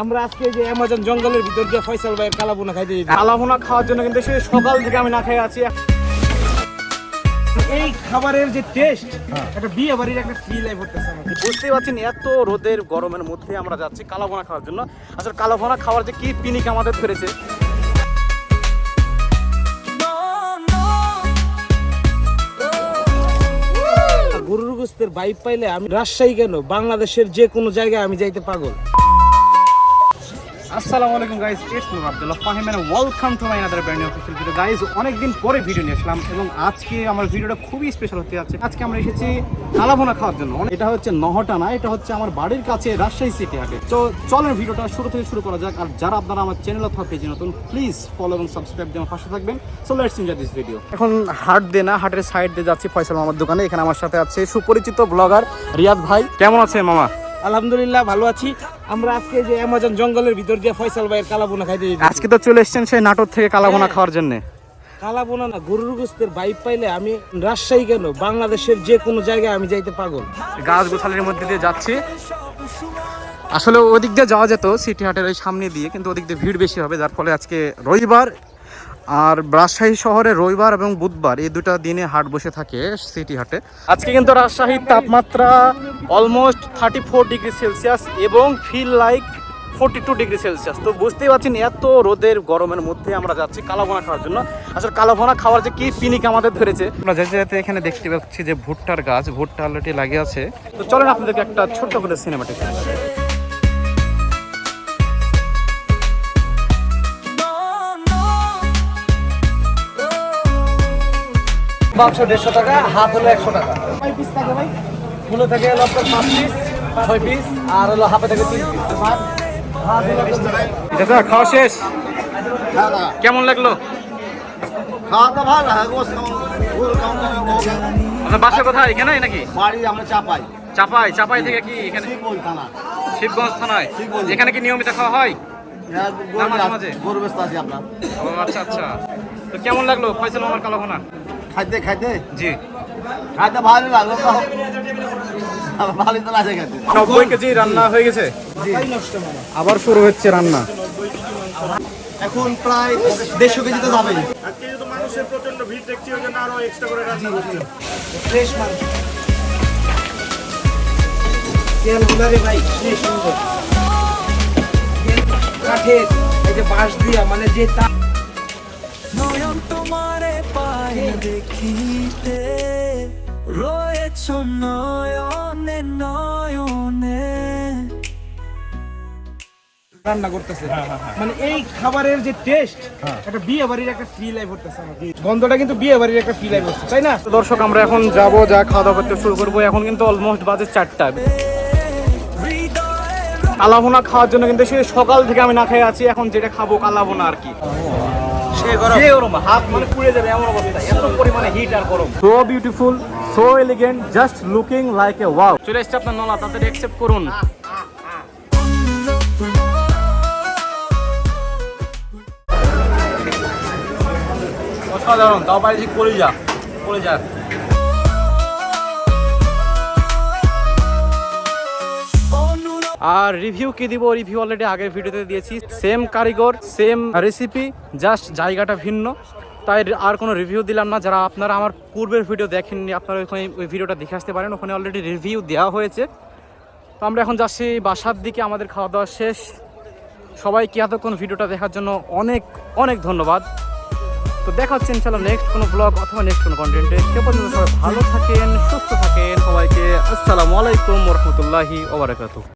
আমরা আজকে যে অ্যামাজন জঙ্গলের ভিতর দিয়ে ফয়সাল ভাইয়ের কালাভুনা খাইতে যাই। কালাভুনা খাওয়ার জন্য কিন্তু সেই সকাল থেকে আমি না খেয়ে আছি। এই খাবারের যে টেস্ট, একটা বিয়ে বাড়ির একটা ফিল আই করতেছে আমাকে। বুঝতেই পারছেন এত রোদের গরমের মধ্যে আমরা যাচ্ছি কালাভুনা খাওয়ার জন্য। আসলে কালাভুনা খাওয়ার যে কি পিনিক আমাদের ধরেছে। গরুর গোস্তের বাইক পাইলে আমি রাজশাহী কেন বাংলাদেশের যে কোনো জায়গায় আমি যাইতে পাগল। আসসালামু আলাইকুম guys, it's me Abdullah Fahim and welcome to my another brand new official video. Guys অনেকদিন পরে ভিডিও নিয়ে আসলাম এবং আজকে আমার ভিডিওটা খুবই স্পেশাল হতে যাচ্ছে। আজকে আমরা এসেছি কালাভুনা খাওয়ার জন্য। এটা হচ্ছে নহটানা, এটা হচ্ছে আমার বাড়ির কাছে রাজশাহী সিটি হাটে। তো চলেন ভিডিওটা শুরু থেকে শুরু করা যাক। আর যারা আপনারা আমার চ্যানেল অথবা পেজে নতুন, প্লিজ ফলো এবং সাবস্ক্রাইব দিয়ে আমার পাশে থাকবেন। So let's enjoy this video. এখন হাট দিয়ে না, হাটের সাইড দিয়ে যাচ্ছি ফয়সাল মামার দোকানে। এখানে আমার সাথে আছে সুপরিচিত ব্লগার রিয়াদ ভাই। কেমন আছেন মামা? আলহামদুলিল্লাহ ভালো আছি। আমরা আজকে যে অ্যামাজন জঙ্গলের ভিতর দিয়ে ফয়সাল ভাইয়ের কালাভুনা খাইতে যাই। আজকে তো চলে এসেছেন সেই নাটোর থেকে কালাভুনা খাওয়ার জন্য। কালাভুনা না, গরুর গোস্তের বাইক পাইলে আমি রাজশাহী কেন বাংলাদেশের যে কোনো জায়গায় আমি যাইতে পাগল। গাছ গোছালির মধ্যে দিয়ে যাচ্ছি। আসলে ওদিক দিয়ে যাওয়া যেত সিটি হাটের ওই সামনে দিয়ে, কিন্তু ওদিক দিয়ে ভিড় বেশি হবে, যার ফলে আজকে রবিবার আর রাজশাহী শহরে রবিবার এবং বুধবার এই দুটা দিনে হাট বসে থাকে সিটি হাটে। আজকে কিন্তু রাজশাহীর তাপমাত্রা অলমোস্ট 34 ডিগ্রি সেলসিয়াস এবং ফিল লাইক 42 ডিগ্রি সেলসিয়াস। তো বুঝতেই পারছেন এত রোদের গরমের মধ্যে আমরা যাচ্ছি কালাভুনা খাওয়ার জন্য। আসলে কালাভুনা খাওয়ার যে কি পিনিক আমাদের ধরেছে। আমরা যেতে যেতে এখানে দেখতে পাচ্ছি যে ভুট্টার গাছ, ভুট্টা অলরেডি লাগে আছে। তো চলেন আপনাদেরকে একটা ছোট্ট করে সিনেমাটিক মাংস 150 টাকা, হাত হলো 100 টাকা। 5 পিস থাকে ভাই, ফুলো থাকে হলো আপনার 5 পিস, 6 পিস, আর হলো হাফে থাকে 3 পিস। ভাত হলো 20 টাকা। দাদা খাওয়া শেষ? কেমন লাগলো? খাওয়াটা ভালো লাগে, গোস কেমন আপনার বাসা কোথায়? এখানে নাকি? বাড়ি আমরা চাপাই। চাপাই? চাপাই থেকে কি এখানে? শিবগঞ্জ থানা। শিবগঞ্জ থানায়? শিবগঞ্জ। এখানে কি নিয়মিত খাওয়া হয়? হ্যাঁ, মাঝে মাঝে? গরু ব্যস্ত আছি আপনার। ও আচ্ছা আচ্ছা। তো কেমন লাগলো ফয়সাল মামার কালাভুনা? খাইতে খাইতে জি, খাইতে ভালো লাগলো তো, ভালোই তো লাগে খাইতে। 90 কেজি রান্না হয়ে গেছে, আবার শুরু হচ্ছে রান্না। এখন প্রায় 150 কেজি তো যাবেই। আজকে যেহেতু মানুষের প্রচন্ড ভিড় দেখছি, ওই জন্য আরো এক্সট্রা করে রান্না করছি। ফ্রেশ মাংস, তেল গুলারে ভাই কি সুন্দর, কাঠের এই যে বাঁশ দিয়া, মানে যে নয়ন তোমারে পায় দেখিতে, রয়েছ নয়নে নয়নে। রান্না করতেছে। মানে এই খাবারের যে টেস্ট, একটা বিয়ে বাড়ির একটা ফিল আই করতেছে আমাকে। গন্ধটা কিন্তু বিয়ে বাড়ির একটা ফিল আই করছে, তাই না? তো দর্শক আমরা এখন যাব, যা খাওয়া দাওয়া করতে শুরু করবো। এখন কিন্তু অলমোস্ট বাজে 4টা। কালাভুনা খাওয়ার জন্য কিন্তু সেই সকাল থেকে আমি না খেয়ে আছি। এখন যেটা খাবো কালাভুনা আর কি, সে গরম, হাত মানে পুড়ে যাবে এমন অবস্থা, এত পরিমাণে হিট আর গরম। So beautiful, so elegant, just looking like a wow. চলে এসছে আপনার নলা, তাড়াতাড়ি অ্যাকসেপ্ট করুন। অসাধারণ, তাও পাইছি কলিজা, কলিজা। আর রিভিউ কি দিব? রিভিউ অলরেডি আগের ভিডিওতে দিয়েছি। সেম কারিগর, সেম রেসিপি, জাস্ট জায়গাটা ভিন্ন, তাই আর কোনো রিভিউ দিলাম না। যারা আপনারা আমার পূর্বের ভিডিও দেখেননি, আপনারা ওখানে ওই ভিডিওটা দেখে আসতে পারেন, ওখানে অলরেডি রিভিউ দেওয়া হয়েছে। তো আমরা এখন যাচ্ছি বাসার দিকে, আমাদের খাওয়া দাওয়া শেষ। সবাইকে এতক্ষণ ভিডিওটা দেখার জন্য অনেক অনেক ধন্যবাদ। তো দেখা হচ্ছে ইনশাআল্লাহ নেক্সট কোনো ব্লগ অথবা নেক্সট কোনো কন্টেন্টে। সে পর্যন্ত সবাই ভালো থাকেন, সুস্থ থাকেন। সবাইকে আসসালামু আলাইকুম ওয়া রাহমাতুল্লাহি ওয়া বারাকাতুহু।